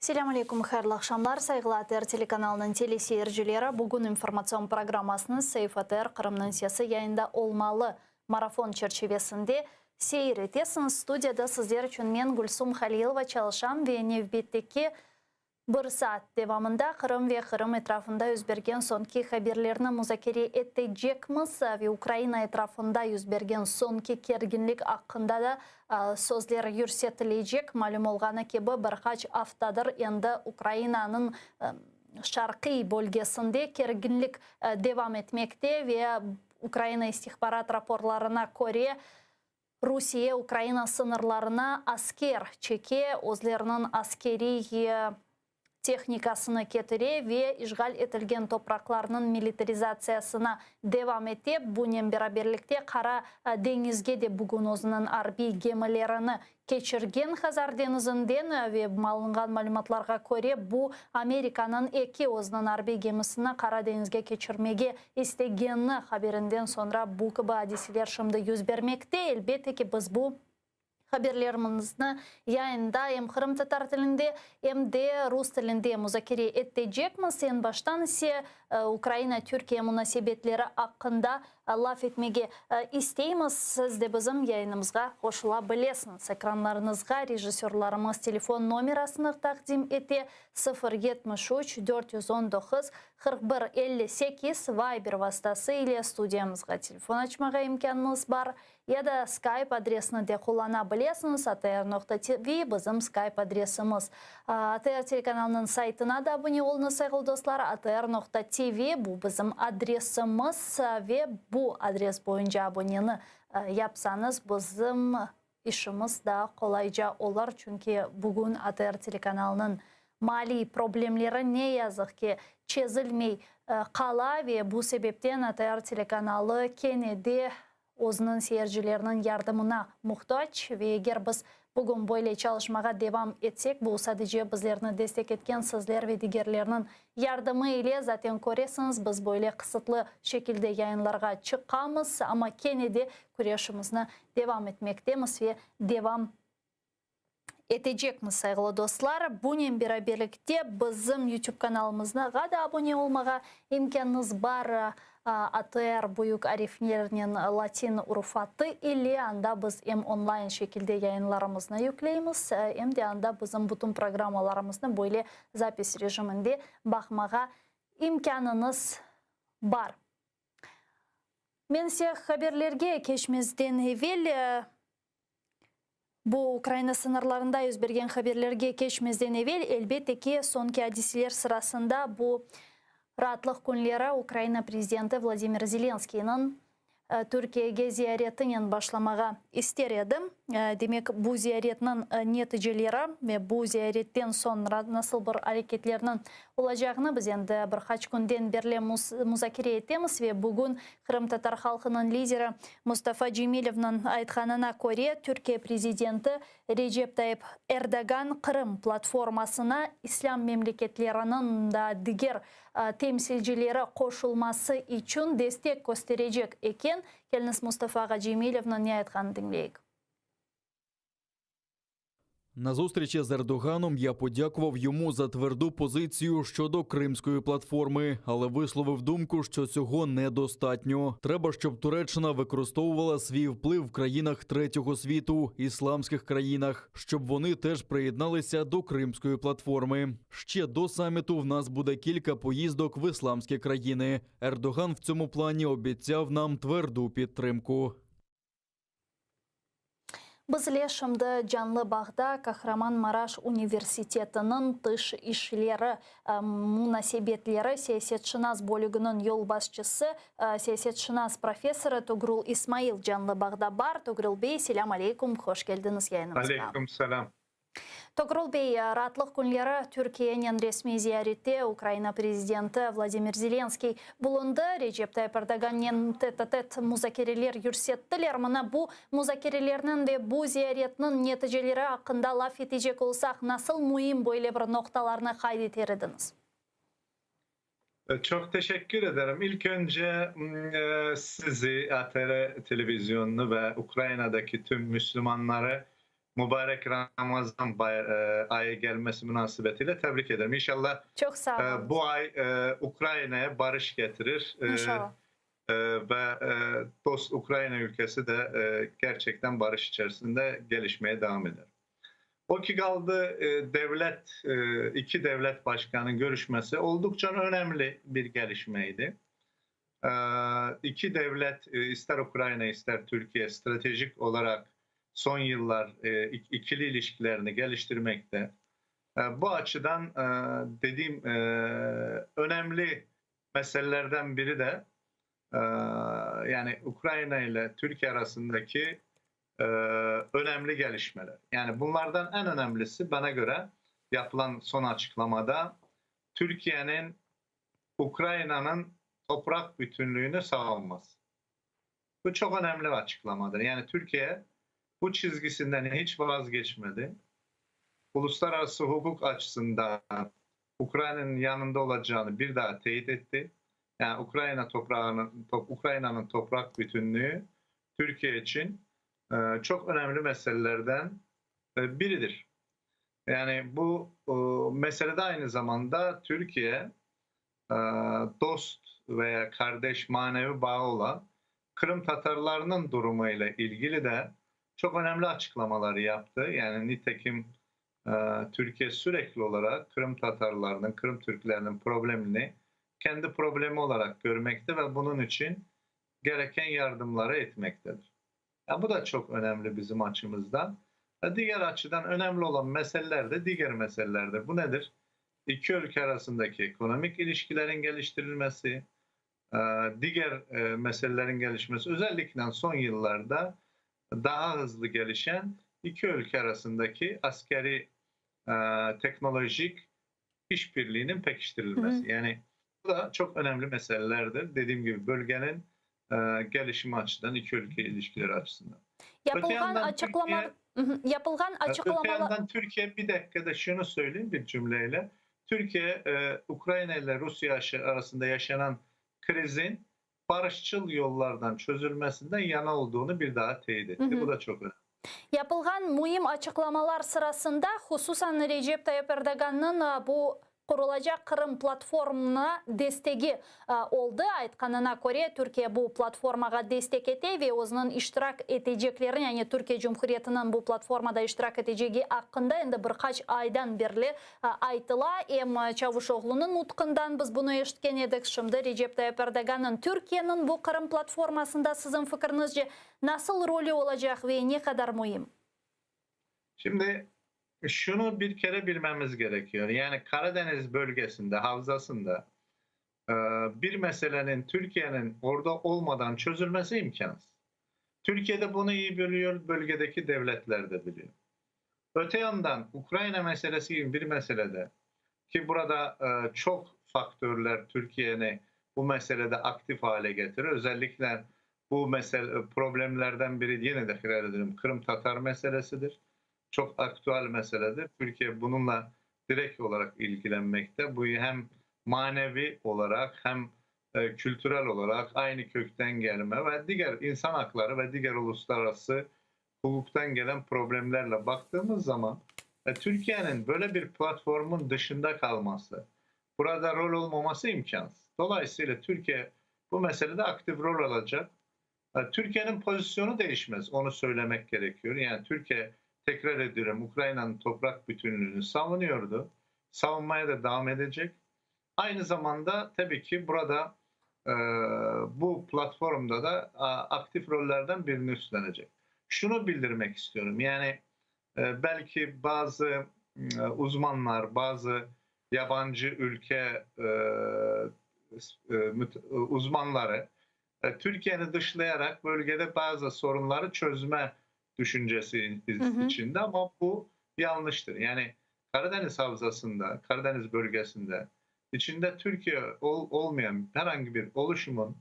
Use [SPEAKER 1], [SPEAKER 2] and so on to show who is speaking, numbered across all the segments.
[SPEAKER 1] Selam aleyküm, hayırlı akşamlar. Saygılı ATR telekanalının teleseyircileri. Bugün informasyon programmasının Seyf ATR Kırım'ın siyasi yayında olmalı marafon çerçevesinde seyir etesiniz. Studiyada sizler için men Gülsüm Halilova çalışan ve Nevbet'teki bir saat devamında Kırım ve Kırım etrafında yüz bergen sonki haberlerini müzakere edeceğimiz ve Ukrayna etrafında yüz bergen sonki gerginlik hakkında da sözler yürütülecek. Malum olğanı gibi birkaç haftadır endi Ukrayna'nın şarkı bölgesinde gerginlik devam etmekte ve Ukrayna istihbarat raporlarına göre Rusya Ukrayna sınırlarına asker çeke, özlerinin askeri texnikasını ketire ve işgal etilgen topraklarının militarizasiyasına devam etti. Bunun beraberlikte Kara Denizge de bugün özünün harbi gemilerini geçirgen Hazar Denizinden ve alıngan malumatlarga göre bu Amerika'nın iki özünün harbi gemisini Kara Denizge geçirmege istegenini haberinden sonra bu gibi hadiseler şimdi yüz vermekte. Elbette ki biz bu haberlerimizni yayında hem Kırım Tatar tilinde hem de Rus tilinde müzakere edeceğimiz. En baştan ise Ukrayna-Türkiye münasebetleri hakkında laf etmege isteyimiz. Siz de bizim yayınımızga koşulabilirsiniz. Ekranlarınızga rejissörlerimiz telefon numarasını takdim etti. 073 419 41 58 Viber vasıtası ile stüdyamızga telefon açmağa imkanınız var. Ya da Skype adresini de kullanabilirsiniz. ATR.TV bizim Skype adresimiz. ATR telekanalının saytına da abone olunuz sevgili dostlar. ATR.TV bu bizim adresimiz ve bu adres boyunca aboneni yapsanız bizim işimiz daha kolayca olur. Çünkü bugün ATR telekanalının mali problemleri ne yazık ki çözülmey kala ve bu sebepten ATR telekanalı Kennedy özünün seyircilerinin yardımına muhtaç ve eğer biz bugün böyle çalışmaya devam etsek, bu sadece bizlerini destek etken sizler ve diğerlerinin yardımı ile zaten görürsünüz. Biz böyle kısıtlı şekilde yayınlarga çıkamız ama Kennedy kureyişimizni devam etmektemiz ve devam edecekmiz sevgili dostlar. Bunun beraberlikte bizim YouTube kanalımızda da abone olmağa imkanınız var. ATR büyük harflerinin Latin urufatı ile anda biz hem online şekilde yayınlarımızı yükleyimiz hem de anda bizim bütün programlarımızı böyle zapis rejiminde bakmağa imkanınız var. Men size haberlerge geçmezden evvel bu Ukrayna sınırlarında yüz bergen haberlerge geçmezden evvel elbette ki sonki hadiseler sırasında bu rahatlık günleri Ukrayna prezidenti Vladimir Zelenskiy'nin Türkiye'ye ziyaretinin başlamağa ister edim. Demek bu ziyaretinin neticeleri ve bu ziyaretten sonra nasıl bir hareketlerinin olacağını biz endi birkaç günden beri müzakere etemiz ve bugün Kırım Tatar halkının lideri Mustafa Cemilov'un aytganına göre Türkiye prezidenti Recep Tayyip Erdoğan Kırım platformasına İslam memleketlerinin da diğer temsilcileri koşulması için destek gösterecek eken keliniz Mustafa Cemilov'un ne aytganını dinleyik.
[SPEAKER 2] На зустрічі з Ердоганом я подякував йому за тверду позицію щодо Кримської платформи, але висловив думку, що цього недостатньо. Треба, щоб Туреччина використовувала свій вплив в країнах третього світу, ісламських країнах, щоб вони теж приєдналися до Кримської платформи. Ще до саміту в нас буде кілька поїздок в ісламські країни. Ердоган в цьому плані обіцяв нам тверду підтримку.
[SPEAKER 1] Bizle şimdi Canlı Bağ'da Kahramanmaraş Üniversiteti'nin dış işleri münasebetleri siyasetşinas bölüğünün yol başçısı siyasetşinas profesörü Togrul İsmail Canlı Bağ'da var. Togrul Bey, selam aleyküm, hoş geldiniz yayınımıza.
[SPEAKER 3] Aleyküm selam.
[SPEAKER 1] Togrul Bey, rahatlık günleri Türkiye'nin resmi ziyareti Ukrayna prezidenti Vladimir Zelenskiy bulundu. Recep Tayyip Erdoğan'ın tet müzakereler yürüttiler. Mana bu müzakerelerinin ve bu ziyaretinin neticeleri hakkında laf edecek olsak nasıl mühim böyle bir noktalarını kaydedirdiniz?
[SPEAKER 3] Çok teşekkür ederim. İlk önce sizi, ATR televizyonunu ve Ukrayna'daki tüm Müslümanları mübarek Ramazan ayı gelmesi münasebetiyle tebrik ederim. İnşallah
[SPEAKER 1] Çok sağ olun.
[SPEAKER 3] bu ay Ukrayna'ya barış getirir.
[SPEAKER 1] İnşallah.
[SPEAKER 3] Ve dost Ukrayna ülkesi de gerçekten barış içerisinde gelişmeye devam eder. O ki kaldı iki devlet başkanının görüşmesi oldukça önemli bir gelişmeydi. İki devlet ister Ukrayna ister Türkiye stratejik olarak son yıllar ikili ilişkilerini geliştirmekte. Bu açıdan dediğim önemli meselelerden biri de yani Ukrayna ile Türkiye arasındaki önemli gelişmeler. Yani bunlardan en önemlisi bana göre yapılan son açıklamada Türkiye'nin Ukrayna'nın toprak bütünlüğünü savunması. Bu çok önemli bir açıklamadır. Yani Türkiye bu çizgisinden hiç vazgeçmedi. Uluslararası hukuk açısından Ukrayna'nın yanında olacağını bir daha teyit etti. Yani Ukrayna'nın toprak bütünlüğü Türkiye için çok önemli meselelerden biridir. Yani bu meselede aynı zamanda Türkiye dost veya kardeş manevi bağı olan Kırım Tatarlarının durumuyla ilgili de çok önemli açıklamaları yaptı. Yani nitekim Türkiye sürekli olarak Kırım Tatarlarının, Kırım Türklerinin problemini kendi problemi olarak görmekte ve bunun için gereken yardımları etmektedir. Yani bu da çok önemli bizim açımızdan. Diğer açıdan önemli olan meseleler de diğer meselelerdir. Bu nedir? İki ülke arasındaki ekonomik ilişkilerin geliştirilmesi, diğer meselelerin gelişmesi, özellikle son yıllarda daha hızlı gelişen iki ülke arasındaki askeri teknolojik işbirliğinin pekiştirilmesi. Yani bu da çok önemli meselelerdir. Dediğim gibi bölgenin gelişimi açısından, iki ülke ilişkileri açısından.
[SPEAKER 1] Yapılgan açıklamalar
[SPEAKER 3] Öte yandan Türkiye, bir dakikada şunu söyleyeyim bir cümleyle. Türkiye, Ukrayna ile Rusya arasında yaşanan krizin barışçıl yollardan çözülmesinden yana olduğunu bir daha teyit etti. Bu da çok önemli.
[SPEAKER 1] Yapılgan mühim açıklamalar sırasında hususan Recep Tayyip Erdoğan'ın bu kurulacak Kırım platformuna desteği oldu. Aytkanına göre Türkiye bu platformaga destek etti ve onun iştirak edeceklerin, yani Türkiye Cumhuriyeti'nin bu platformada iştirak edeceği hakkında endi birkaç aydan beri aytıla. Hem Çavuşoğlu'nun nutkundan biz bunu eşitken edik. Şimdi Recep Tayyip Erdoğan'ın Türkiye'nin bu Kırım platformasında sizin fikrinizce nasıl rolü olacak ve ne kadar mühim?
[SPEAKER 3] Şimdi şunu bir kere bilmemiz gerekiyor. Yani Karadeniz bölgesinde, havzasında bir meselenin Türkiye'nin orada olmadan çözülmesi imkansız. Türkiye de bunu iyi biliyor, bölgedeki devletler de biliyor. Öte yandan Ukrayna meselesi gibi bir meselede ki burada çok faktörler Türkiye'ni bu meselede aktif hale getirir. Özellikle bu mesele problemlerden biri, yine de tekrar edelim, Kırım Tatar meselesidir. Çok aktüel meseledir. Türkiye bununla direkt olarak ilgilenmekte. Bu hem manevi olarak hem kültürel olarak aynı kökten gelme ve diğer insan hakları ve diğer uluslararası hukuktan gelen problemlerle baktığımız zaman Türkiye'nin böyle bir platformun dışında kalması, burada rol olmaması imkansız. Dolayısıyla Türkiye bu meselede aktif rol alacak. Türkiye'nin pozisyonu değişmez. Onu söylemek gerekiyor. Yani Türkiye, tekrar ediyorum, Ukrayna'nın toprak bütünlüğünü savunuyordu. Savunmaya da devam edecek. Aynı zamanda tabii ki burada bu platformda da aktif rollerden birini üstlenecek. Şunu bildirmek istiyorum. Yani belki bazı uzmanlar, bazı yabancı ülke uzmanları Türkiye'ni dışlayarak bölgede bazı sorunları çözme düşüncesi içinde, ama bu yanlıştır. Yani Karadeniz havzasında, Karadeniz bölgesinde içinde Türkiye olmayan herhangi bir oluşumun,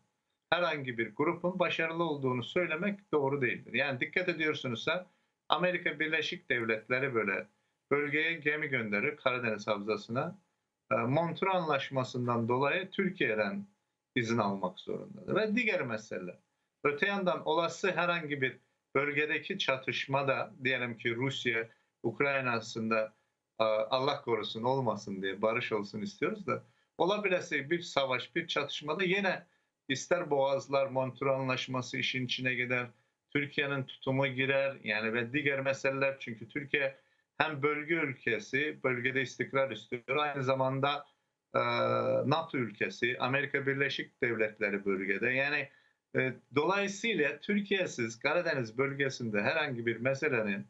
[SPEAKER 3] herhangi bir grubun başarılı olduğunu söylemek doğru değildir. Yani dikkat ediyorsunuzsa Amerika Birleşik Devletleri böyle bölgeye gemi gönderir Karadeniz havzasına. Montreux Anlaşması'ndan dolayı Türkiye'den izin almak zorundadır ve diğer meseleler. Öte yandan olası herhangi bir bölgedeki çatışmada diyelim ki Rusya, Ukrayna arasında Allah korusun olmasın diye barış olsun istiyoruz da olabilese bir savaş, bir çatışmada yine ister Boğazlar, Montreux Anlaşması işin içine gider, Türkiye'nin tutumu girer yani ve diğer meseleler çünkü Türkiye hem bölge ülkesi, bölgede istikrar istiyor, aynı zamanda NATO ülkesi, Amerika Birleşik Devletleri bölgede. Yani dolayısıyla Türkiye'siz Karadeniz bölgesinde herhangi bir meselenin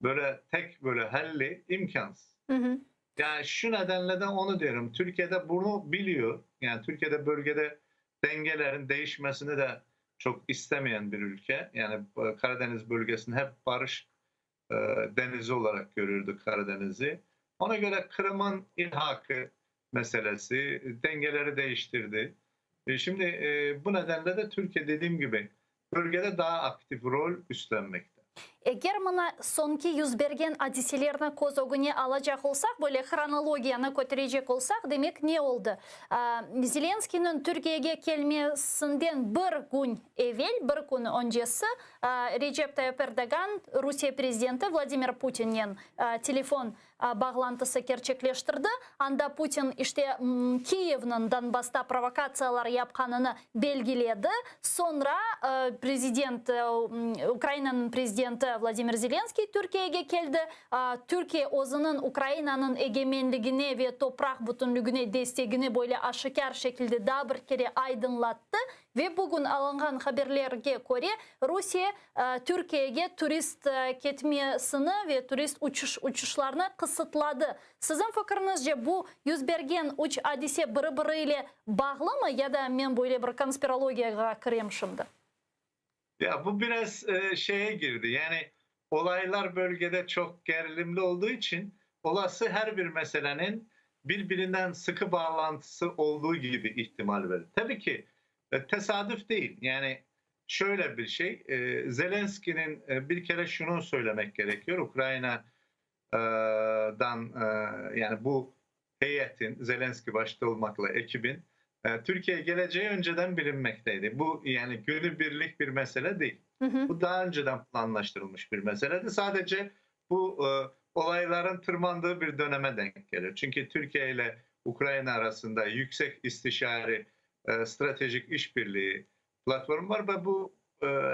[SPEAKER 3] böyle tek böyle halli imkansız.
[SPEAKER 1] Hı hı.
[SPEAKER 3] Yani şu nedenle de onu diyorum. Türkiye'de bunu biliyor. Yani Türkiye'de bölgede dengelerin değişmesini de çok istemeyen bir ülke. Yani Karadeniz bölgesini hep barış denizi olarak görürdü Karadeniz'i. Ona göre Kırım'ın ilhakı meselesi dengeleri değiştirdi. Şimdi bu nedenle de Türkiye dediğim gibi bölgede daha aktif rol üstlenmekte.
[SPEAKER 1] Егер мына сонки yüz bergen hadiselerine көз өгіне алacak olsak, böyle хронологияны көтерecek olsak, demek ne oldu? Zelenskiy'nin Türkiye'ye gelmesinden bir gün evvel, bir gün öncesi Recep Tayyip Erdogan, Rusya Prezidenti Vladimir Putin'in telefon bağlantısı gerçekleştirdi. Anda Putin işte Kiev'nin Donbas'ta provokatsiyalar yapkanını belgiledi. Sonra Ukrayna'nın prezidenti Vladimir Zelenskiy Türkiye'ye geldi. Türkiye o'zining Ukrayna'nın egemenligini ve toprak bütünlüğüne desteğini böyle aşikar şekilde daha bir kere aydınlattı. Ve bugün alıngan haberlerge göre Rusya Türkiye'ye turist ketmesini ve turist uçuşlarını kısıtladı. Sizin fikrinizce bu yüz bergen uç hadise birbiriyle bağlı mı ya da ben böyle bir konspirologiya kireyim şimdi?
[SPEAKER 3] Ya bu biraz şeye girdi. Yani olaylar bölgede çok gerilimli olduğu için olası her bir meselenin birbirinden sıkı bağlantısı olduğu gibi ihtimal verir. Tabii ki tesadüf değil. Yani şöyle bir şey, Zelenski'nin bir kere şunu söylemek gerekiyor. Ukrayna'dan yani bu heyetin, Zelenski başta olmakla ekibin Türkiye'ye geleceği önceden bilinmekteydi. Bu yani günübirlik bir mesele değil.
[SPEAKER 1] Hı hı.
[SPEAKER 3] Bu daha önceden planlaştırılmış bir meseleydi. Sadece bu olayların tırmandığı bir döneme denk gelir. Çünkü Türkiye ile Ukrayna arasında yüksek istişare stratejik işbirliği platformu var ve bu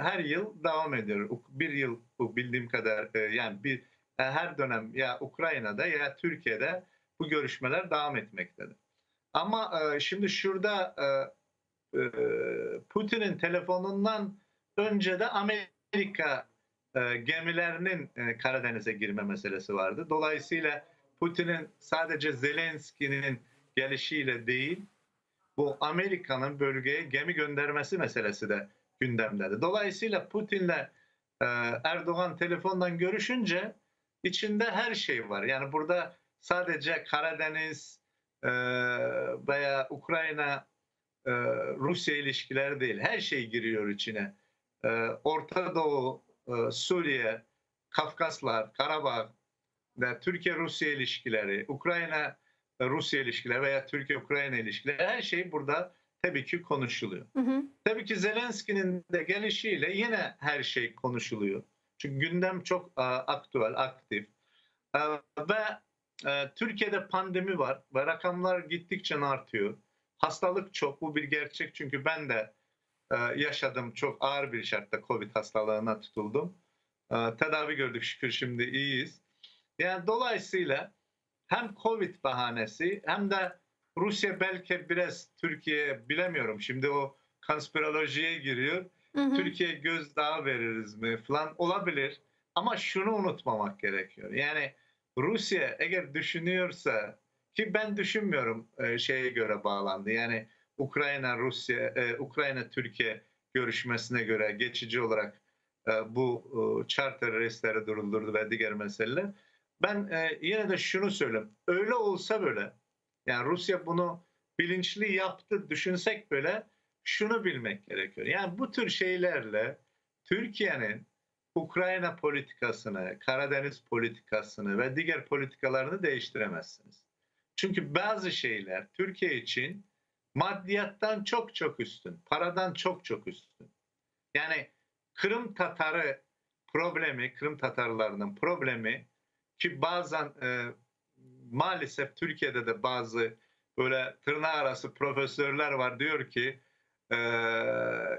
[SPEAKER 3] her yıl devam ediyor. Bir yıl bu bildiğim kadar yani her dönem ya Ukrayna'da ya Türkiye'de bu görüşmeler devam etmektedir. Ama şimdi şurada Putin'in telefonundan önce de Amerika gemilerinin Karadeniz'e girme meselesi vardı. Dolayısıyla Putin'in sadece Zelenski'nin gelişiyle değil, bu Amerika'nın bölgeye gemi göndermesi meselesi de gündemdeydi. Dolayısıyla Putin'le Erdoğan telefondan görüşünce içinde her şey var. Yani burada sadece Karadeniz veya Ukrayna Rusya ilişkileri değil. Her şey giriyor içine. Orta Doğu, Suriye, Kafkaslar, Karabağ ve Türkiye-Rusya ilişkileri, Ukrayna-Rusya ilişkileri veya Türkiye-Ukrayna ilişkileri her şey burada tabii ki konuşuluyor.
[SPEAKER 1] Hı hı.
[SPEAKER 3] Tabii ki Zelenski'nin de gelişiyle yine her şey konuşuluyor. Çünkü gündem çok aktüel, aktif. Ve Türkiye'de pandemi var ve rakamlar gittikçe artıyor. Hastalık çok, bu bir gerçek çünkü ben de yaşadım çok ağır bir şartta Covid hastalığına tutuldum. Tedavi gördük şükür şimdi iyiyiz. Yani dolayısıyla hem Covid bahanesi hem de Rusya belki biraz Türkiye bilemiyorum şimdi o konspirolojiye giriyor.
[SPEAKER 1] Hı hı.
[SPEAKER 3] Türkiye gözdağı veririz mi falan olabilir. Ama şunu unutmamak gerekiyor. Yani Rusya eğer düşünüyorsa ki ben düşünmüyorum şeye göre bağlandı. Yani Ukrayna-Türkiye görüşmesine göre geçici olarak bu charter reisleri durdurdu ve diğer meseleler. Ben yine de şunu söyleyeyim. Öyle olsa böyle yani Rusya bunu bilinçli yaptı düşünsek böyle şunu bilmek gerekiyor. Yani bu tür şeylerle Türkiye'nin Ukrayna politikasını, Karadeniz politikasını ve diğer politikalarını değiştiremezsiniz. Çünkü bazı şeyler Türkiye için maddiyattan çok çok üstün, paradan çok çok üstün. Yani Kırım Tatarı problemi, Kırım Tatarlarının problemi ki bazen maalesef Türkiye'de de bazı böyle tırnak arası profesörler var, diyor ki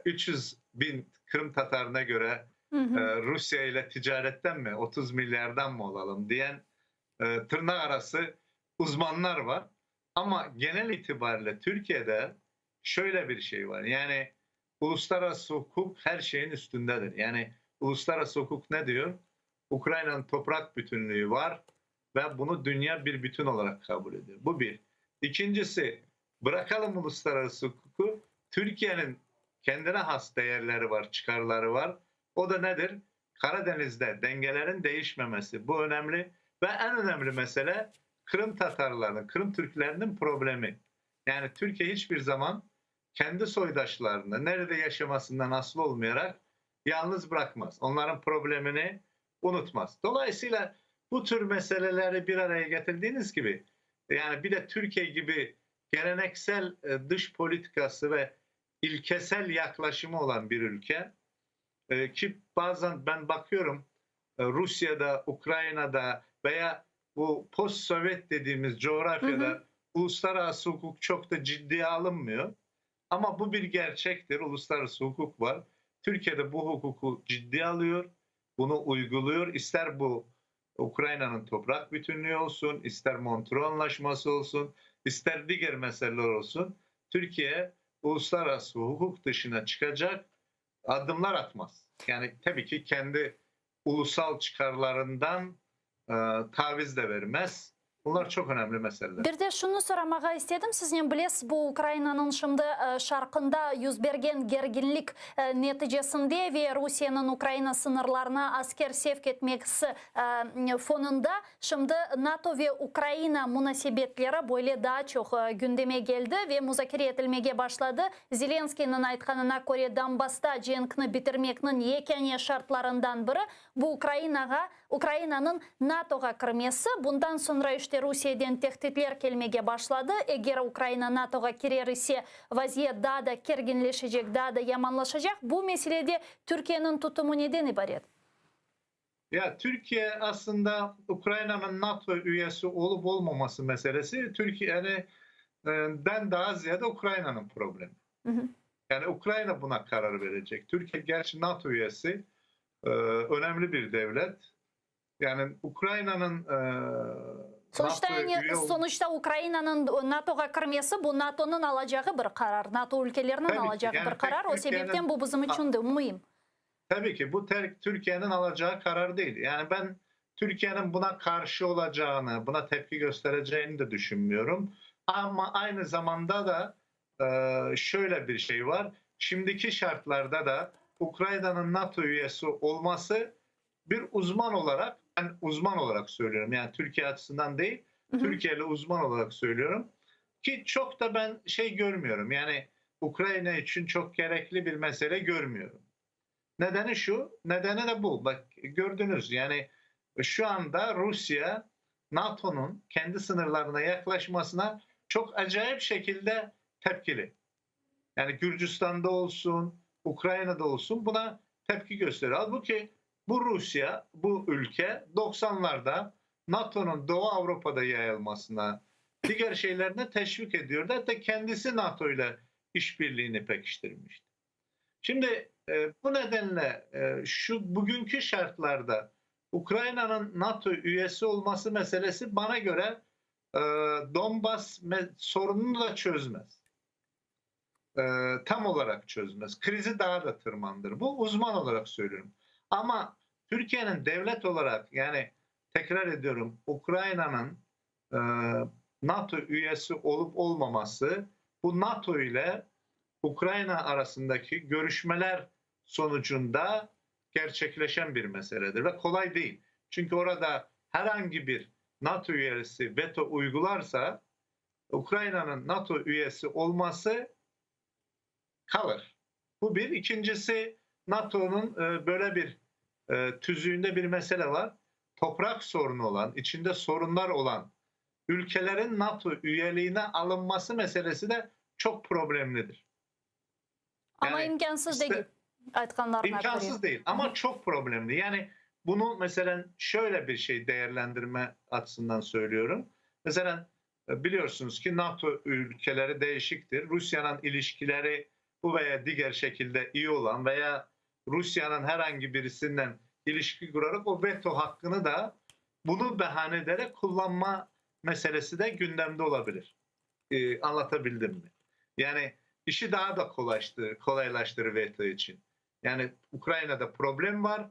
[SPEAKER 3] 300 bin Kırım Tatarına göre Rusya ile ticaretten mi 30 milyardan mı olalım diyen tırnak arası uzmanlar var. Ama genel itibariyle Türkiye'de şöyle bir şey var. Yani uluslararası hukuk her şeyin üstündedir. Yani uluslararası hukuk ne diyor? Ukrayna'nın toprak bütünlüğü var ve bunu dünya bir bütün olarak kabul ediyor. Bu bir. İkincisi, bırakalım uluslararası hukuku. Türkiye'nin kendine has değerleri var, çıkarları var. O da nedir? Karadeniz'de dengelerin değişmemesi. Bu önemli. Ve en önemli mesele Kırım Tatarlarının, Kırım Türklerinin problemi. Yani Türkiye hiçbir zaman kendi soydaşlarını nerede yaşamasından asıl olmayarak yalnız bırakmaz. Onların problemini unutmaz. Dolayısıyla bu tür meseleleri bir araya getirdiğiniz gibi, yani bir de Türkiye gibi geleneksel dış politikası ve ilkesel yaklaşımı olan bir ülke ki bazen ben bakıyorum Rusya'da, Ukrayna'da veya bu post-Sovyet dediğimiz coğrafyada uluslararası hukuk çok da ciddiye alınmıyor. Ama bu bir gerçektir. Uluslararası hukuk var. Türkiye'de bu hukuku ciddiye alıyor. Bunu uyguluyor. İster bu Ukrayna'nın toprak bütünlüğü olsun, ister Montreux Anlaşması olsun, ister diğer meseleler olsun. Türkiye uluslararası hukuk dışına çıkacak adımlar atmaz. Yani tabii ki kendi ulusal çıkarlarından taviz de vermez. Bunlar çok önemli meseleler.
[SPEAKER 1] Bir de şunu soramağa istedim. Sizin bilesiz, bu Ukrayna'nın şimdi şarkında yüz bergen gerginlik neticesinde ve Rusya'nın Ukrayna sınırlarına asker sevk etmesi fonunda şimdi NATO ve Ukrayna münasebetleri böyle daha çok gündeme geldi ve müzakere edilmeye başladı. Zelenskiy'nin aytkanına göre Donbass'ta cenkni bitirmeknin yekene şartlarından biri bu Ukrayna'nın NATO'ga kirmesi. Bundan sonra işte Rusya'dan tehditler gelmeye başladı. Eğer Ukrayna NATO'ga girer ise vaziyet daha da gerginleşecek, daha da yamanlaşacak. Bu meselede Türkiye'nin tutumu neden ibaret?
[SPEAKER 3] Ya Türkiye aslında Ukrayna'nın NATO üyesi olup olmaması meselesi Türkiye'den daha ziyade Ukrayna'nın problemi. Yani Ukrayna buna karar verecek. Türkiye gerçi NATO üyesi, önemli bir devlet. Yani Ukrayna'nın
[SPEAKER 1] sonuçta Ukrayna'nın NATO'ga kirmesi bu NATO'nun alacağı bir karar. NATO ülkelerinin alacağı bir karar. O sebepten bu bizim için de mühim.
[SPEAKER 3] Tabii ki bu Türkiye'nin alacağı karar değil. Yani ben Türkiye'nin buna karşı olacağını, buna tepki göstereceğini de düşünmüyorum. Ama aynı zamanda da şöyle bir şey var. Şimdiki şartlarda da Ukrayna'nın NATO üyesi olması bir uzman olarak, ben uzman olarak söylüyorum. Yani Türkiye açısından değil, Türkiye'li uzman olarak söylüyorum. Ki çok da ben görmüyorum. Yani Ukrayna için çok gerekli bir mesele görmüyorum. Nedeni şu, nedeni de bu. Bak gördünüz yani şu anda Rusya NATO'nun kendi sınırlarına yaklaşmasına çok acayip şekilde tepkili. Yani Gürcistan'da olsun, Ukrayna'da olsun buna tepki gösteriyor. Halbuki bu Rusya, bu ülke 90'larda NATO'nun Doğu Avrupa'da yayılmasına, diğer şeylerine teşvik ediyordu. Hatta kendisi NATO ile işbirliğini pekiştirmişti. Şimdi bu nedenle şu bugünkü şartlarda Ukrayna'nın NATO üyesi olması meselesi bana göre Donbas sorununu da çözmez. Tam olarak çözmez. Krizi daha da tırmandırır. Bu uzman olarak söylüyorum. Ama Türkiye'nin devlet olarak, yani tekrar ediyorum, Ukrayna'nın NATO üyesi olup olmaması bu NATO ile Ukrayna arasındaki görüşmeler sonucunda gerçekleşen bir meseledir ve kolay değil. Çünkü orada herhangi bir NATO üyesi veto uygularsa Ukrayna'nın NATO üyesi olması kalır. Bu bir. İkincisi, NATO'nun böyle bir tüzüğünde bir mesele var. Toprak sorunu olan, içinde sorunlar olan ülkelerin NATO üyeliğine alınması meselesi de çok problemlidir.
[SPEAKER 1] Ama imkansız değil. Айтқанларына
[SPEAKER 3] İmkansız değil ama çok problemli. Yani bunu mesela şöyle bir şey değerlendirme açısından söylüyorum. Mesela biliyorsunuz ki NATO ülkeleri değişiktir. Rusya'nın ilişkileri bu veya diğer şekilde iyi olan veya Rusya'nın herhangi birisinden ilişki kurarak o veto hakkını da bunu bahane ederek kullanma meselesi de gündemde olabilir. Anlatabildim mi? Yani işi daha da kolaylaştırır veto için. Yani Ukrayna'da problem var.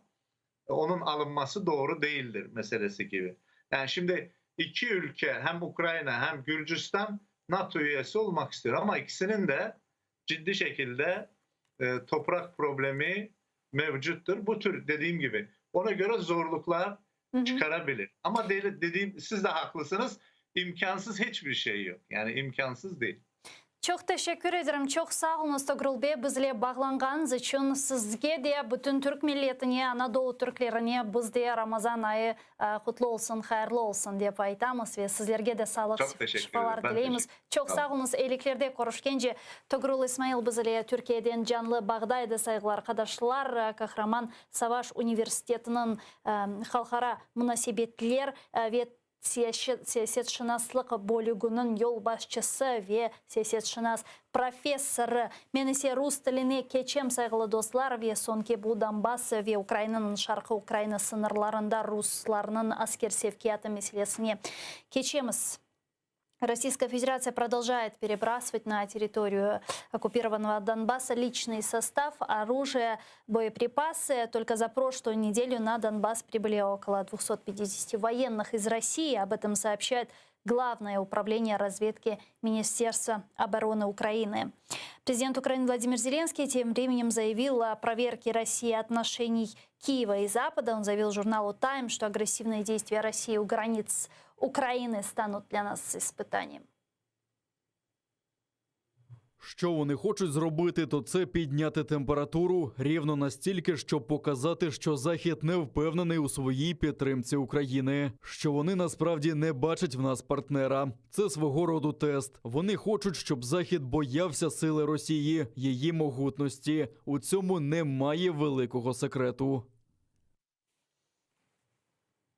[SPEAKER 3] Onun alınması doğru değildir meselesi gibi. Yani şimdi iki ülke hem Ukrayna hem Gürcistan NATO üyesi olmak istiyor ama ikisinin de ciddi şekilde toprak problemi mevcuttur. Bu tür dediğim gibi ona göre zorluklar çıkarabilir. Ama dediğim siz de haklısınız. İmkansız hiçbir şey yok. Yani imkansız değil.
[SPEAKER 1] Çok teşekkür ederim. Çok sağ olun Toğrul Bey. Bizle bağlanğanız için sizge de bütün Türk milletine, Anadolu Türklerine bizde Ramazan ayı kutlu olsun, hayırlı olsun diye aytamiz ve sizlerge de sağlık, şifalar dileyimiz. Çok sağ olunuz. Eyliklerde görüşkence Toğrul İsmail bizle Türkiye'den canlı bağdaydı sayılı arkadaşlar. Kahraman Savaş Üniversiteti'nin halkara münasebetler ve siyasetşinaslık bölügünün yol başçısı ve siyasetşinas profesörü. Men ise Rus tiline keçem sayılı dostlar ve sonki bu Donbass ve Ukrayna'nın şarkı Ukrayna sınırlarında Ruslarının asker sevkiyatı meselesine keçemiz. Российская Федерация продолжает перебрасывать на территорию оккупированного Донбасса личный состав, оружие, боеприпасы. Только за прошлую неделю на Донбасс прибыли около 250 военных из России. Об этом сообщает Главное управление разведки Министерства обороны Украины. Президент Украины Владимир Зеленский тем временем заявил о проверке России отношений Киева и Запада. Он заявил журналу «Тайм», что агрессивные действия России у границ України стануть для нас іспитанням.
[SPEAKER 2] Що вони хочуть зробити, то це підняти температуру рівно настільки, щоб показати, що Захід не впевнений у своїй підтримці України, що вони насправді не бачать в нас партнера. Це свого роду тест. Вони хочуть, щоб Захід боявся сили Росії, її могутності. У цьому немає великого секрету.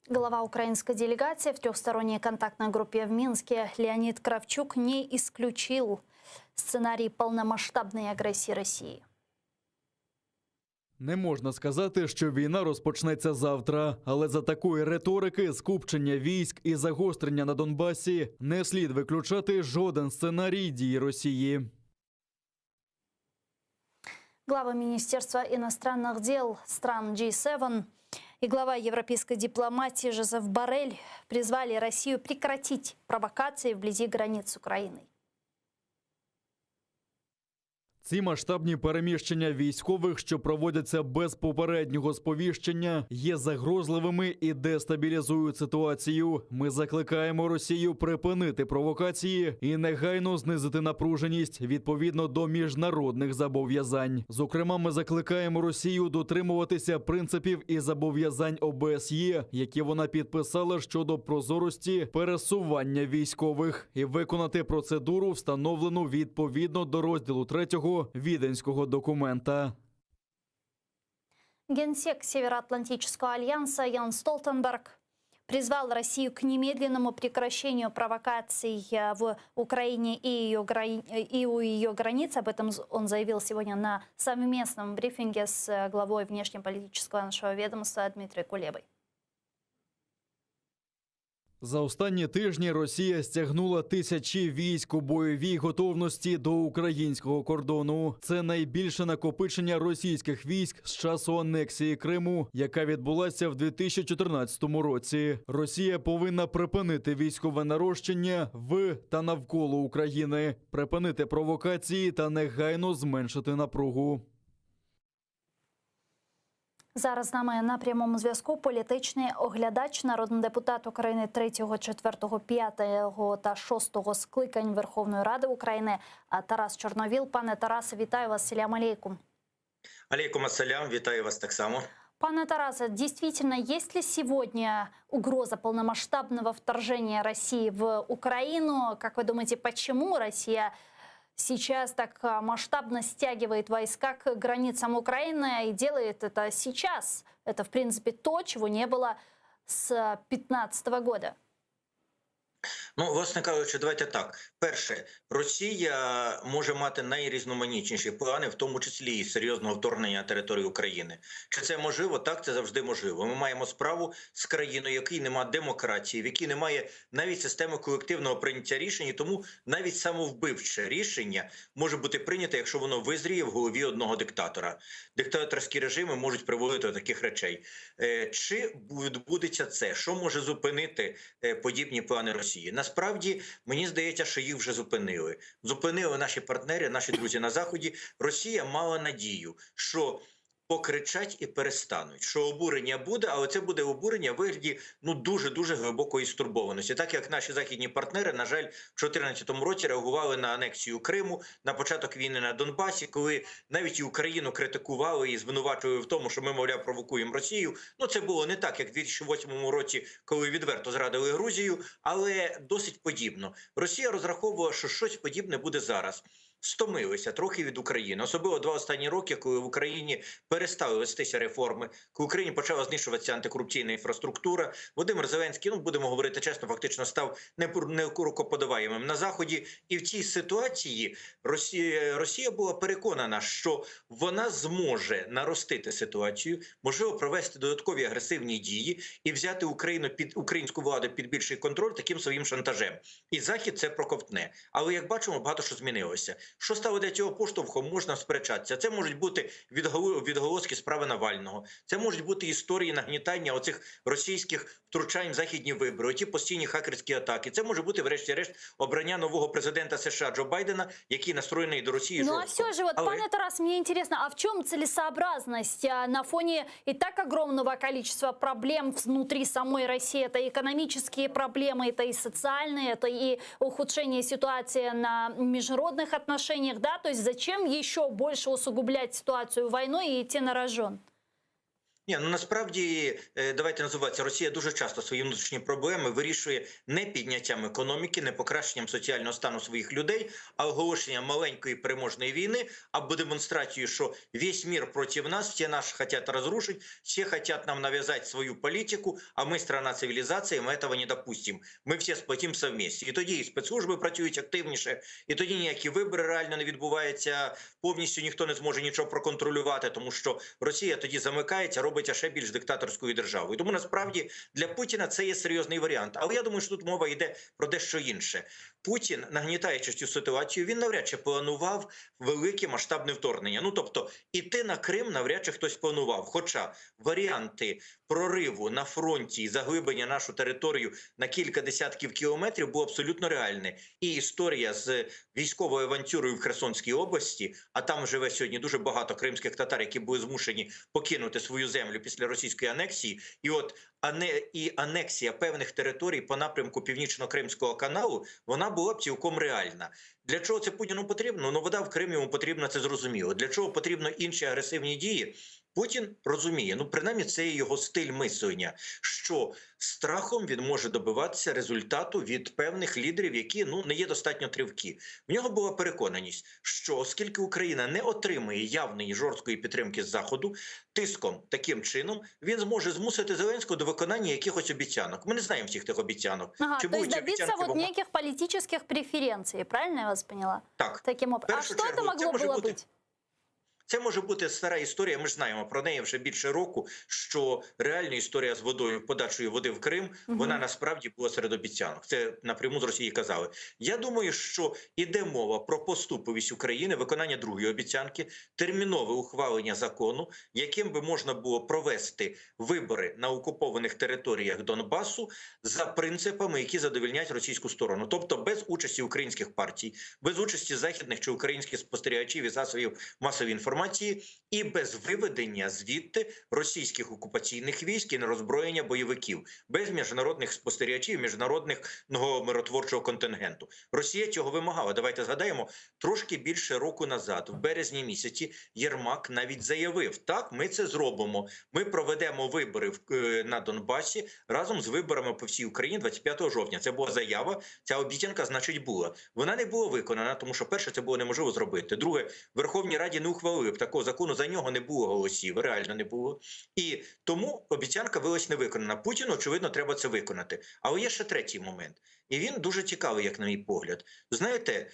[SPEAKER 1] Глава украинской делегации в трехсторонней контактной группе в Минске Леонид Кравчук не исключил сценарій повномасштабної агресії Росії.
[SPEAKER 2] Не можна сказати, що війна розпочнеться завтра, але за такої риторики скупчення військ і загострення на Донбасі не слід виключати жоден сценарій дій Росії.
[SPEAKER 1] Глава Министерства иностранных дел стран G7 и глава европейской дипломатии Жозеф Боррель призвали Россию прекратить провокации вблизи границ Украины.
[SPEAKER 2] Ці масштабні переміщення військових, що проводяться без попереднього сповіщення, є загрозливими і дестабілізують ситуацію. Ми закликаємо Росію припинити провокації і негайно знизити напруженість відповідно до міжнародних зобов'язань. Зокрема, ми закликаємо Росію дотримуватися принципів і зобов'язань ОБСЄ, які вона підписала щодо прозорості пересування військових, і виконати процедуру, встановлену відповідно до розділу 3 Віденського документа.
[SPEAKER 1] Генсек Североатлантического альянса Ян Столтенберг призвал Россию к немедленному прекращению провокаций в Украине и у ее границ. Об этом он заявил сегодня на совместном брифинге с главой внешнеполитического нашего ведомства Дмитрием Кулебой.
[SPEAKER 2] За останні тижні Росія стягнула тисячі військ у бойовій готовності до українського кордону. Це найбільше накопичення російських військ з часу анексії Криму, яка відбулася в 2014 році. Росія повинна припинити військове нарощення в та навколо України, припинити провокації та негайно зменшити напругу.
[SPEAKER 1] Зараз з нами на прямому зв'язку політичний оглядач, народний депутат України 3, 4, 5 та 6 скликань Верховної Ради України Тарас Чорновіл. Пане Тарасе, вітаю вас. Салям алейкум.
[SPEAKER 4] Алейкум ассалям, вітаю вас так само.
[SPEAKER 1] Пане Тарасе, действительно, есть ли сегодня угроза полномасштабного вторжения России в Украину? Как вы думаете, почему Россия сейчас так масштабно стягивает войска к границам Украины и делает это сейчас. Это, в принципе, то, чего не было с 2015 года.
[SPEAKER 4] Ну, власне кажучи, давайте так. Перше, Росія може мати найрізноманітніші плани, в тому числі і серйозного вторгнення на територію України. Чи це можливо? Так, це завжди можливо. Ми маємо справу з країною, в якій немає демократії, в якій немає навіть системи колективного прийняття рішень, і тому навіть самовбивче рішення може бути прийнято, якщо воно визріє в голові одного диктатора. Диктаторські режими можуть приводити до таких речей. Чи відбудеться це? Що може зупинити подібні плани Росії? Насправді, мені здається, що їх вже зупинили. Зупинили наші партнери, наші друзі на Заході. Росія мала надію, що покричать і перестануть, що обурення буде, але це буде обурення в вигляді дуже-дуже глибокої стурбованості. Так як наші західні партнери, на жаль, в 2014 році реагували на анексію Криму, на початок війни на Донбасі, коли навіть і Україну критикували і звинувачували в тому, що ми, мовляв, провокуємо Росію. Ну, це було не так, як в 2008 році, коли відверто зрадили Грузію, але досить подібно. Росія розраховувала, що щось подібне буде зараз. Стомилися трохи від України. Особливо 2 останні роки, коли в Україні перестали вестися реформи, коли в Україні почала знищуватися антикорупційна інфраструктура. Володимир Зеленський, будемо говорити чесно, фактично став не рукоподаваємим на Заході. І в цій ситуації Росія була переконана, що вона зможе наростити ситуацію, можливо, провести додаткові агресивні дії і взяти українську владу під більший контроль таким своїм шантажем. І Захід це проковтне. Але, як бачимо, багато що змінилося. Що стало для цього поштовхом, можна сперечатися. Це можуть бути відголоски справи Навального. Це можуть бути історії нагнітання оцих російських втручань в західні вибори, ті постійні хакерські атаки. Це може бути, врешті-решт, обрання нового президента США Джо Байдена, який настроєний до Росії жорстко.
[SPEAKER 1] Ну а все же, пане Тарас, мне интересно, а в чем целесообразность на фоне и так огромного количества проблем внутри самой России? Это экономические проблемы, это и социальные, это и ухудшение ситуации на международных отношениях, да? То есть зачем еще больше усугублять ситуацию войной и идти на рожон?
[SPEAKER 4] Ні, насправді, давайте називатися, Росія дуже часто свої внутрішні проблеми вирішує не підняттям економіки, не покращенням соціального стану своїх людей, а оголошенням маленької переможної війни, або демонстрацією, що весь мир проти нас, всі нас хотят разрушить, всі хотят нам нав'язати свою політику, а ми страна цивілізації, ми цього не допустимо. Ми всі сплотимося вместе. І тоді і спецслужби працюють активніше, і тоді ніякі вибори реально не відбуваються, повністю ніхто не зможе нічого проконтролювати, тому що Росія тоді замикається, робить ще більш диктаторською державою. Тому насправді для Путіна це є серйозний варіант. Але я думаю, що тут мова йде про дещо інше. Путін, нагнітаючи цю ситуацію, він навряд чи планував велике масштабне вторгнення. Ну, тобто, іти на Крим навряд чи хтось планував. Хоча варіанти прориву на фронті і заглиблення нашу територію на кілька десятків кілометрів були абсолютно реальні. І історія з військовою авантюрою в Херсонській області, а там живе сьогодні дуже багато кримських татар, які були змушені покинути свою землю після російської анексії, і анексія певних територій по напрямку Північно-Кримського каналу, вона була б цілком реальна. Для чого це Путіну потрібно? Ну, вода в Кримі йому потрібна, це зрозуміло. Для чого потрібно інші агресивні дії? Путін розуміє, принаймні це його стиль мислення, що страхом він може добиватися результату від певних лідерів, які не є достатньо тривкі. В нього була переконаність, що оскільки Україна не отримує явної жорсткої підтримки з Заходу, тиском таким чином він зможе змусити Зеленського до виконання якихось обіцянок. Ми не знаємо всіх тих обіцянок.
[SPEAKER 1] Ага, то есть добиться неких политических преференций, правильно я вас поняла?
[SPEAKER 4] Так.
[SPEAKER 1] Таким образом. А что это могло было быть?
[SPEAKER 4] Це може бути стара історія, ми ж знаємо про неї вже більше року, що реальна історія з водою, подачою води в Крим, вона насправді була серед обіцянок. Це напряму з Росії казали. Я думаю, що іде мова про поступовість України, виконання другої обіцянки, термінове ухвалення закону, яким би можна було провести вибори на окупованих територіях Донбасу за принципами, які задовольнять російську сторону. Тобто без участі українських партій, без участі західних чи українських спостерігачів і засобів масової інформації, інформації і без виведення звідти російських окупаційних військ і нероззброєння бойовиків, без міжнародних спостерігачів, міжнародного миротворчого контингенту. Росія цього вимагала. Давайте згадаємо, трошки більше року назад, в березні місяці, Єрмак навіть заявив, так, ми це зробимо, ми проведемо вибори на Донбасі разом з виборами по всій Україні 25 жовтня. Це була заява, ця обіцянка, значить, була. Вона не була виконана, тому що, перше, це було неможливо зробити. Друге, в Верховній Раді не ухвалили б такого закону, за нього не було голосів, реально не було. І тому обіцянка виявилась не виконана. Путіну, очевидно, треба це виконати. Але є ще третій момент. І він дуже цікавий, як на мій погляд. Знаєте,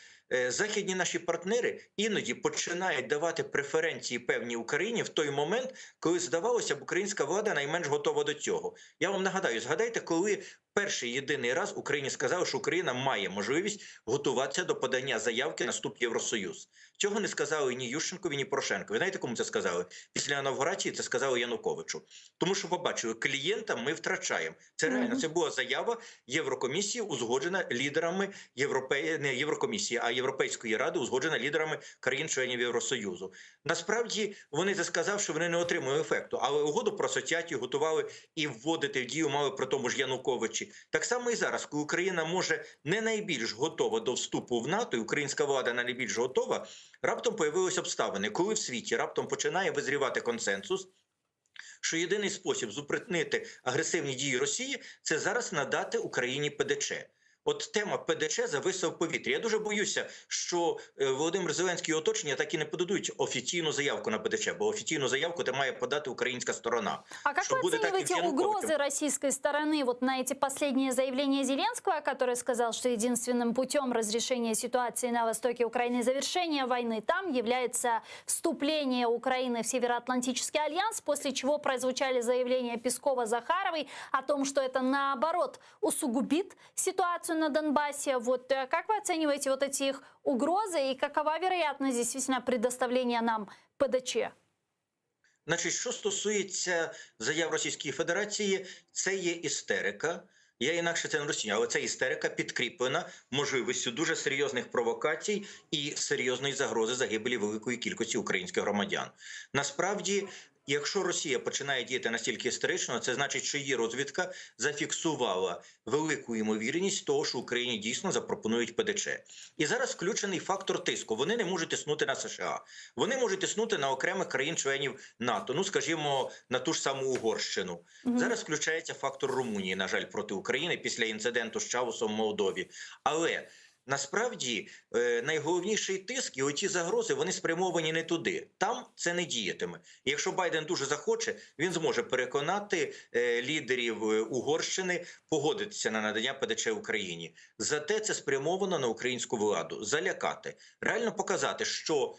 [SPEAKER 4] західні наші партнери іноді починають давати преференції певній Україні в той момент, коли, здавалося б, українська влада найменш готова до цього. Я вам нагадаю, згадайте, коли перший єдиний раз Україні сказали, що Україна має можливість готуватися до подання заявки на вступ в Євросоюз. Цього не сказали ні Ющенкові, ні Порошенкові. Знаєте, кому це сказали? Після інавгурації це сказали Януковичу. Тому що побачили, клієнта ми втрачаємо. Це реально, це була заява Єврокомісії, узгоджена лідерами не Єврокомісії, а Європейської ради, узгоджена лідерами країн-членів Євросоюзу. Насправді, вони це сказали, що вони не отримали ефекту. Але угоду про асоціацію готували і вводити в дію мали при тому ж Януковичі. Так само і зараз, коли Україна може не найбільш готова до вступу в НАТО, і українська влада не найбільш готова, раптом появилися обставини, коли в світі раптом починає визрівати консенсус, що єдиний спосіб зупинити агресивні дії Росії – це зараз надати Україні ПДЧ. От тема ПДЧ зависла в повітрі. Я дуже боюся, що Володимир Зеленський і оточення так і не подадуть офіційну заявку на ПДЧ, бо офіційну заявку це має подати українська сторона.
[SPEAKER 1] А как вы оцениваете угрозы российской стороны вот на эти последние заявления Зеленского, который сказал, что единственным путем разрешения ситуации на востоке Украины и завершения войны там является вступление Украины в Североатлантический альянс, после чего прозвучали заявления Пескова-Захаровой о том, что это наоборот усугубит ситуацию на Донбассе. Вот как вы оцениваете вот эти их угрозы и какова вероятность действительно предоставления нам ПДЧ?
[SPEAKER 4] Значить, що стосується заяв Російської Федерації, це є істерика. Я інакше це не розцінюю, але це істерика підкріплена можливістю дуже серйозних провокацій і серйозної загрози загибелі великої кількості українських громадян. Насправді, якщо Росія починає діяти настільки істерично, це значить, що її розвідка зафіксувала велику ймовірність того, що Україні дійсно запропонують ПДЧ. І зараз включений фактор тиску. Вони не можуть тиснути на США. Вони можуть тиснути на окремих країн-членів НАТО, ну, скажімо, на ту ж саму Угорщину. Зараз включається фактор Румунії, на жаль, проти України після інциденту з Чаусом в Молдові. Але насправді, найголовніший тиск і оті загрози, вони спрямовані не туди. Там це не діятиме. І якщо Байден дуже захоче, він зможе переконати лідерів Угорщини погодитися на надання ПДЧ Україні. Зате це спрямовано на українську владу. Залякати. Реально показати, що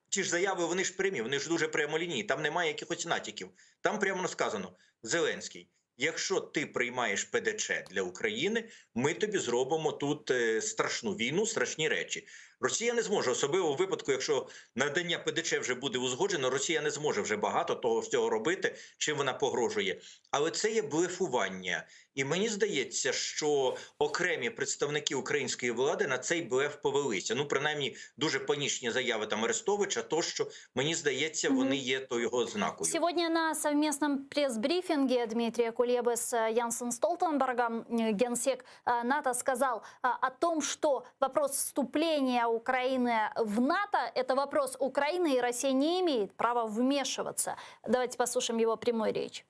[SPEAKER 4] ті ж заяви, вони ж прямі, вони ж дуже прямолінійні. Там немає якихось натяків. Там прямо сказано: Зеленський, якщо ти приймаєш ПДЧ для України, ми тобі зробимо тут страшну війну, страшні речі. Росія не зможе, особливо у випадку, якщо надання ПДЧ вже буде узгоджено, Росія не зможе вже багато того всього робити, чим вона погрожує. Але це є блефування. І мені здається, що окремі представники української влади на цей блеф повелися. Ну, принаймні, дуже панічні заяви там Арестовича, то що, мені здається, вони є то його ознакою.
[SPEAKER 1] Сегодня на совместном пресс-брифинге Дмитрия Кулебы с Янсен Столтенбергом генсек НАТО сказал о том, что вопрос вступления Украины в НАТО – это вопрос Украины, и Россия не имеет права вмешиваться. Давайте послушаем его прямую речь.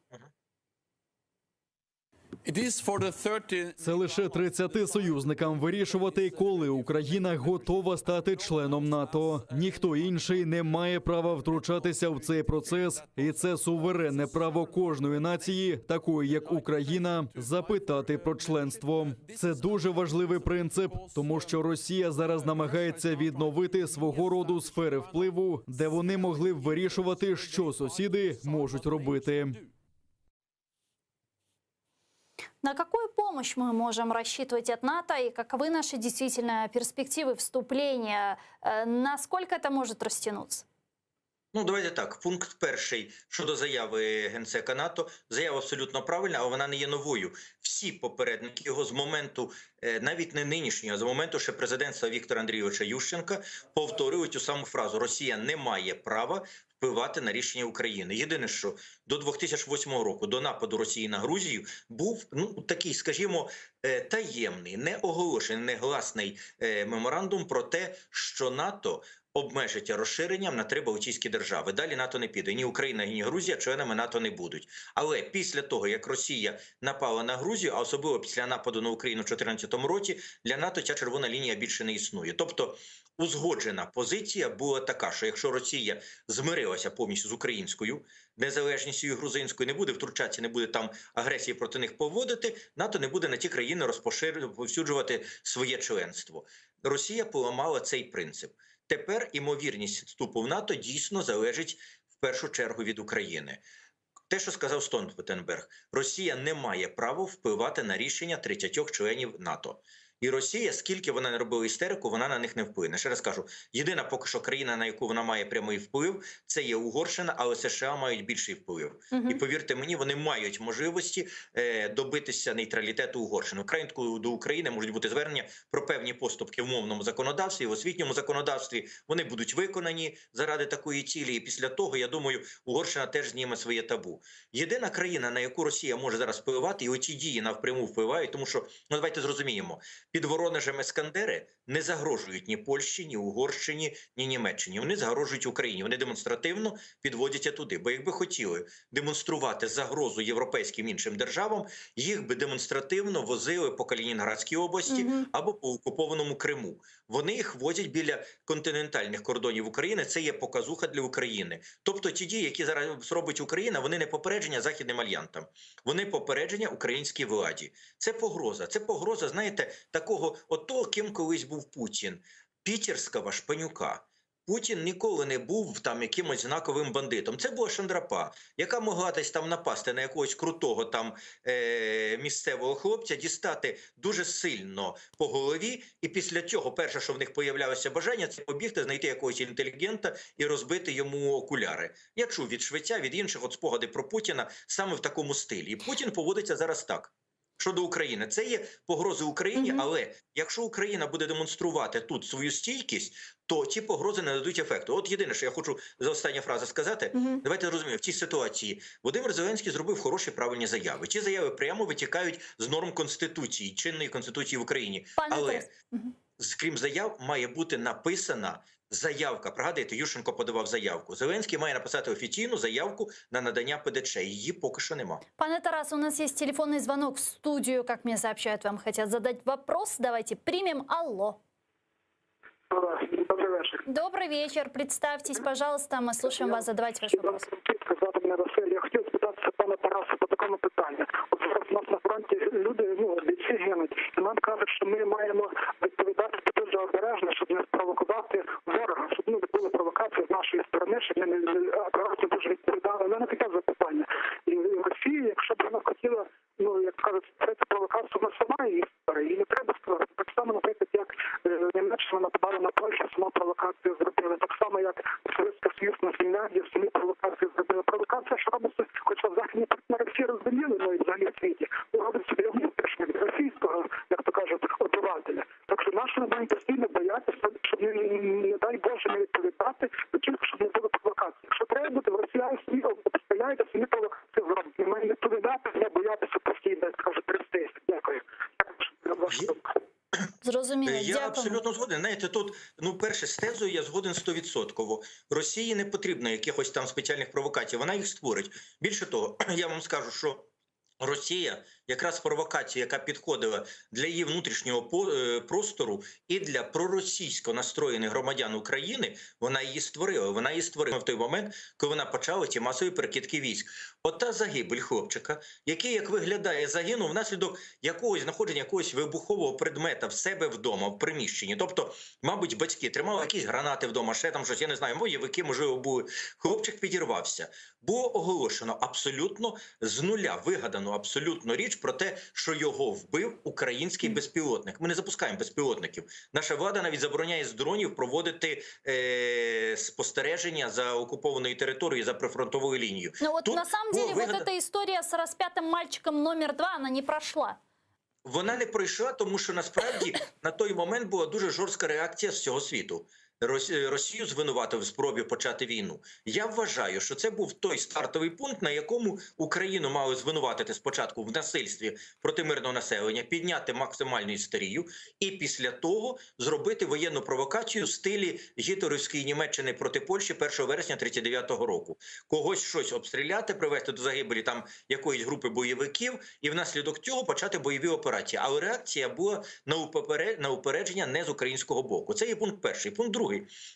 [SPEAKER 2] Це лише 30 союзникам вирішувати, коли Україна готова стати членом НАТО. Ніхто інший не має права втручатися в цей процес, і це суверенне право кожної нації, такої як Україна, запитати про членство. Це дуже важливий принцип, тому що Росія зараз намагається відновити свого роду сфери впливу, де вони могли б вирішувати, що сусіди можуть робити.
[SPEAKER 1] На какую помощь мы можем рассчитывать от НАТО и каковы наши действительно перспективы вступления? Насколько это может растянуться?
[SPEAKER 4] Ну, давайте так. Пункт перший щодо заяви генсека НАТО. Заява абсолютно правильна, але вона не є новою. Всі попередники його з моменту, навіть не нинішнього, а з моменту ще президентства Віктора Андрійовича Ющенка повторюють ту саму фразу: Росія не має права впливати на рішення України. Єдине, що до 2008 року, до нападу Росії на Грузію, був такий, скажімо, таємний, неоголошений, негласний меморандум про те, що НАТО обмежить розширенням на 3 Балтійські держави. Далі НАТО не піде. Ні Україна, ні Грузія членами НАТО не будуть. Але після того, як Росія напала на Грузію, а особливо після нападу на Україну в 2014 році, для НАТО ця червона лінія більше не існує. Тобто узгоджена позиція була така, що якщо Росія змирилася повністю з українською незалежністю і грузинською, не буде втручатися, не буде там агресії проти них поводити, НАТО не буде на ті країни розповсюджувати своє членство. Росія поламала цей принцип. Тепер імовірність вступу в НАТО дійсно залежить в першу чергу від України. Те, що сказав Столтенберг, Росія не має права впливати на рішення 30 членів НАТО. І Росія, скільки вона не робила істерику, вона на них не вплине. Ще раз кажу, єдина поки що країна, на яку вона має прямий вплив, це є Угорщина, але США мають більший вплив. І повірте мені, вони мають можливості добитися нейтралітету Угорщини. До України можуть бути звернення про певні поступки в мовному законодавстві, в освітньому законодавстві. Вони будуть виконані заради такої цілі. І після того, я думаю, Угорщина теж зніме своє табу. Єдина країна, на яку Росія може зараз впливати, і оці дії навпряму впливають, тому що, давайте зрозуміємо, під Воронежем Ескандери не загрожують ні Польщі, ні Угорщині, ні Німеччині. Вони загрожують Україні. Вони демонстративно підводяться туди. Бо якби хотіли демонструвати загрозу європейським іншим державам, їх би демонстративно возили по Калінінградській області або по окупованому Криму. Вони їх возять біля континентальних кордонів України. Це є показуха для України. Тобто ті дії, які зараз робить Україна, вони не попередження західним альянтам. Вони попередження українській владі. Це погроза. Це погроза, знаєте, такого, ким колись був Путін. Пітерського шпанюка. Путін ніколи не був там якимось знаковим бандитом. Це була шандрапа, яка могла десь там напасти на якогось крутого там місцевого хлопця, дістати дуже сильно по голові, і після цього перше, що в них появлялося бажання, це побігти, знайти якогось інтелігента і розбити йому окуляри. Я чув від швеця, від інших спогади про Путіна саме в такому стилі. І Путін поводиться зараз так. Щодо України, це є погрози Україні, але якщо Україна буде демонструвати тут свою стійкість, то ті погрози не дадуть ефекту. От єдине, що я хочу за остання фраза сказати, давайте розуміємо, в цій ситуації Володимир Зеленський зробив хороші правильні заяви. Ті заяви прямо витікають з норм Конституції, чинної Конституції в Україні. Але, крім заяв, має бути написана заявка. Пригадуєте, Ющенко подавав заявку. Зеленський має написати офіційну заявку на надання ПДЧ. Її поки що нема.
[SPEAKER 1] Пане Тарас, у нас есть телефонный звонок в студию, как мне сообщают, вам хотят задать вопрос. Давайте примем. Алло.
[SPEAKER 5] Добрий вечір.
[SPEAKER 1] Добрый вечер. Представьтесь, пожалуйста. Мы слушаем вас. Задавайте ваш вопрос.
[SPEAKER 5] Звати мене Василь. Я хотів спитатися пана Тараса по такому питанню. От зараз у нас на фронті люди, бійці гинуть. І нам кажуть, що ми маємо відповідати дуже обережно, щоб не спровокувати ворога, щоб не були провокації з нашої сторони, щоб ми не акуратно дуже відповідали. У мене таке запитання. І в Росії, якщо б вона хотіла, як кажуть, створити провокацію, вона сама її створить. І не треба створити. Так само, наприклад, як Німеччина нападала на Польщу, сама провокацію зробила. Так само, як Совєтський Союз на Фінляндію, самі провокацію зробили. Провокація, що робиться, хоча західні партнери всі розділили, і взагалі в світі, робить собі внутрішньо від російського, як то кажуть, обивателя. Так що наші маємо постійно боятися, щоб, не дай Боже, не відповідати, тільки щоб не було провокації. Якщо треба бути, в росіяни самі обстріляють, самі провокації зроблять. Ми маємо відповідати, не боятися постійно, як кажуть, трястися. Дякую.
[SPEAKER 1] Зрозуміло.
[SPEAKER 4] Я
[SPEAKER 1] Дякую.
[SPEAKER 4] абсолютно згоден. Знаєте, тут, перше, з тезою я згоден 100%. Росії не потрібно якихось там спеціальних провокацій, вона їх створить. Більше того, я вам скажу, що Росія якраз провокація, яка підходила для її внутрішнього простору і для проросійсько настроєних громадян України, вона її створила. Вона її створила в той момент, коли вона почала ті масові перекидки військ. Ота загибель хлопчика, який, як виглядає, загинув внаслідок знаходження якогось вибухового предмета в себе вдома, в приміщенні. Тобто, мабуть, батьки тримали якісь гранати вдома, ще там щось, я не знаю, бойовики, можливо, були. Хлопчик підірвався. Було оголошено абсолютно з нуля вигадану нормальну абсолютно річ про те, що його вбив український безпілотник. Ми не запускаємо безпілотників. Наша влада навіть забороняє з дронів проводити спостереження за окупованою територією, за прифронтовою лінією.
[SPEAKER 1] Ну вот на самом деле вот эта история с распятым мальчиком номер 2, она не прошла.
[SPEAKER 4] Вона не пройшла, тому що насправді на той момент була дуже жорстка реакція з всього світу. Росію звинуватив в спробі почати війну. Я вважаю, що це був той стартовий пункт, на якому Україну мали звинуватити спочатку в насильстві проти мирного населення, підняти максимальну істерію і після того зробити воєнну провокацію в стилі гітлерівської Німеччини проти Польщі 1 вересня 1939 року. Когось щось обстріляти, привести до загибелі там якоїсь групи бойовиків і внаслідок цього почати бойові операції. Але реакція була на упередження не з українського боку. Це є пункт перший. Пункт другий.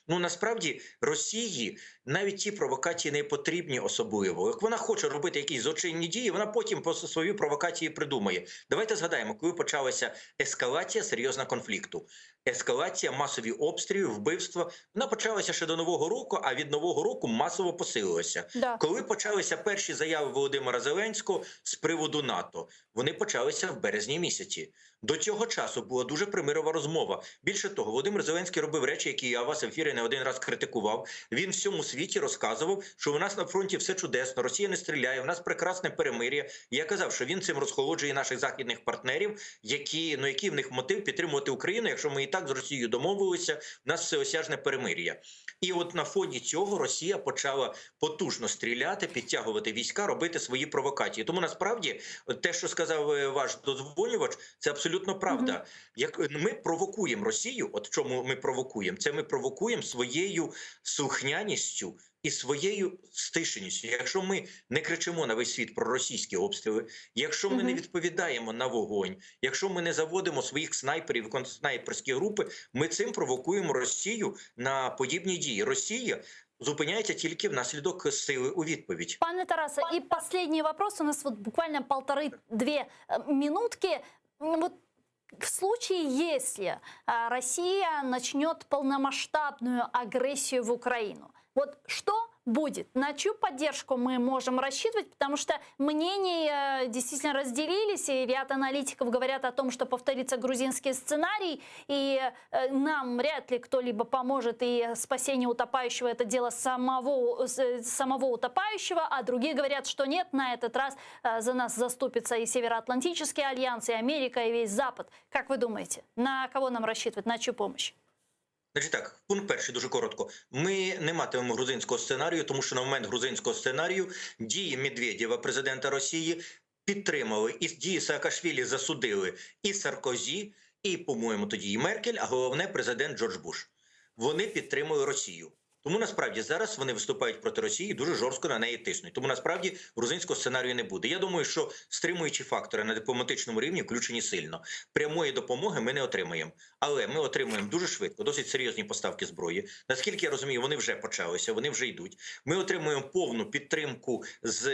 [SPEAKER 4] Ну, насправді, Росії навіть ті провокації не потрібні особливо. Як вона хоче робити якісь злочинні дії, вона потім по свої провокації придумає. Давайте згадаємо, коли почалася ескалація серйозного конфлікту. Ескалація, масові обстріли, вбивства. Вона почалася ще до Нового року, а від Нового року масово посилилася.
[SPEAKER 1] Да.
[SPEAKER 4] Коли почалися перші заяви Володимира Зеленського з приводу НАТО, вони почалися в березні місяці. До цього часу була дуже примирова розмова. Більше того, Володимир Зеленський робив речі, які я вас в ефірі не один раз критикував. Він всьому світі розказував, що у нас на фронті все чудесно, Росія не стріляє, у нас прекрасне перемир'я. Я казав, що він цим розхолоджує наших західних партнерів, які в них мотив підтримувати Україну, якщо ми і так з Росією домовилися, в нас всеосяжне перемир'я. І от на фоні цього Росія почала потужно стріляти, підтягувати війська, робити свої провокації. Тому насправді те, що сказав ваш додзвонювач, це абсолютно правда. Як ми провокуємо Росію, от в чому ми провокуємо? Це ми провокуємо своєю слухняністю і своєю стишеністю. Якщо ми не кричимо на весь світ про російські обстріли, якщо ми не відповідаємо на вогонь, якщо ми не заводимо своїх снайперів, контрснайперські групи, ми цим провокуємо Росію на подібні дії. Росія зупиняється тільки внаслідок сили у відповідь.
[SPEAKER 1] Пане Тарасе, и последний вопрос. У нас вот буквально 1,5-2 минутки. Вот в случае, если Россия начнет полномасштабную агрессию в Украину, вот что будет? На чью поддержку мы можем рассчитывать? Потому что мнения действительно разделились, и ряд аналитиков говорят о том, что повторится грузинский сценарий, и нам вряд ли кто-либо поможет, и спасение утопающего – это дело самого утопающего, а другие говорят, что нет, на этот раз за нас заступится и Североатлантический альянс, и Америка, и весь Запад. Как вы думаете, на кого нам рассчитывать, на чью помощь?
[SPEAKER 4] Значить так, пункт перший, дуже коротко. Ми не матимемо грузинського сценарію, тому що на момент грузинського сценарію дії Медведєва, президента Росії, підтримали. І дії Саакашвілі засудили і Саркозі, і, по-моєму, тоді і Меркель, а головне президент Джордж Буш. Вони підтримали Росію. Тому насправді зараз вони виступають проти Росії і дуже жорстко на неї тиснуть. Тому насправді грузинського сценарію не буде. Я думаю, що стримуючі фактори на дипломатичному рівні включені сильно. Прямої допомоги ми не отримаємо. Але ми отримуємо дуже швидко, досить серйозні поставки зброї. Наскільки я розумію, вони вже почалися, вони вже йдуть. Ми отримуємо повну підтримку з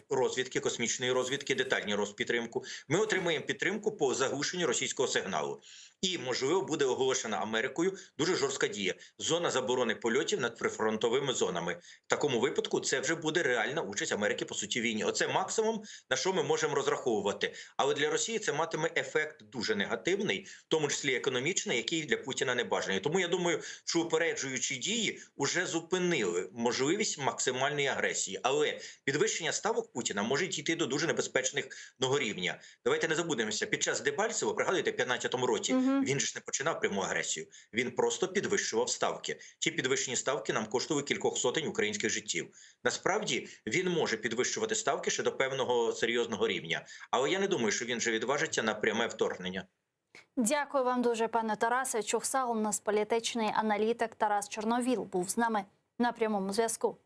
[SPEAKER 4] розвідки, космічної розвідки, детальні розпідтримку. Ми отримуємо підтримку по заглушенню російського сигналу. І, можливо, буде оголошена Америкою дуже жорстка дія. Зона заборони польотів над прифронтовими зонами. В такому випадку це вже буде реальна участь Америки, по суті, в війні. Оце максимум, на що ми можемо розраховувати. Але для Росії це матиме ефект дуже негативний, в тому числі економічний, який для Путіна не бажаний. Тому я думаю, що упереджуючі дії вже зупинили можливість максимальної агресії. Але підвищення ставок Путіна може йти до дуже небезпечного рівня. Давайте не забудемося. Під час Дебальцево, пригадуєте, в 2015 році, він ж не починав пряму агресію. Він просто підвищував ставки. Ті підвищені ставки нам коштували кількох сотень українських життів. Насправді, він може підвищувати ставки ще до певного серйозного рівня. Але я не думаю, що він вже відважиться на пряме вторгнення.
[SPEAKER 1] Дякую вам дуже, пане Тарасе. Чухсал, у нас політичний аналітик Тарас Чорновіл був з нами на прямому зв'язку.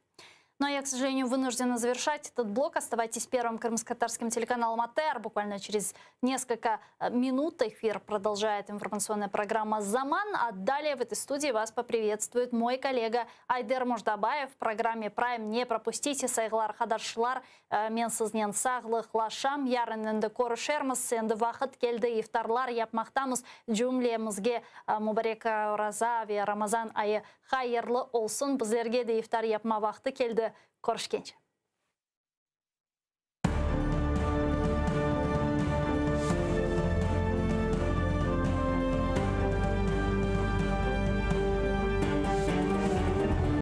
[SPEAKER 1] Но я, к сожалению, вынуждена завершать этот блок. Оставайтесь первым крымско-татарским телеканалом АТР. Буквально через несколько минут эфир продолжает информационная программа «Заман». А далее в этой студии вас поприветствует мой коллега Айдер Мождабаев в программе «Прайм». Не пропустите. Сайглар Хадаршлар, мен сызнен саглых лашам, ярын энді көрішерміз, энді вақыт келді ифтарлар япмақтамыз, джумлемізге Мубарека Оразави Рамазан айы хайырлы олсын. Біздерге де ифтар япма вақты келді. Көрішкенше.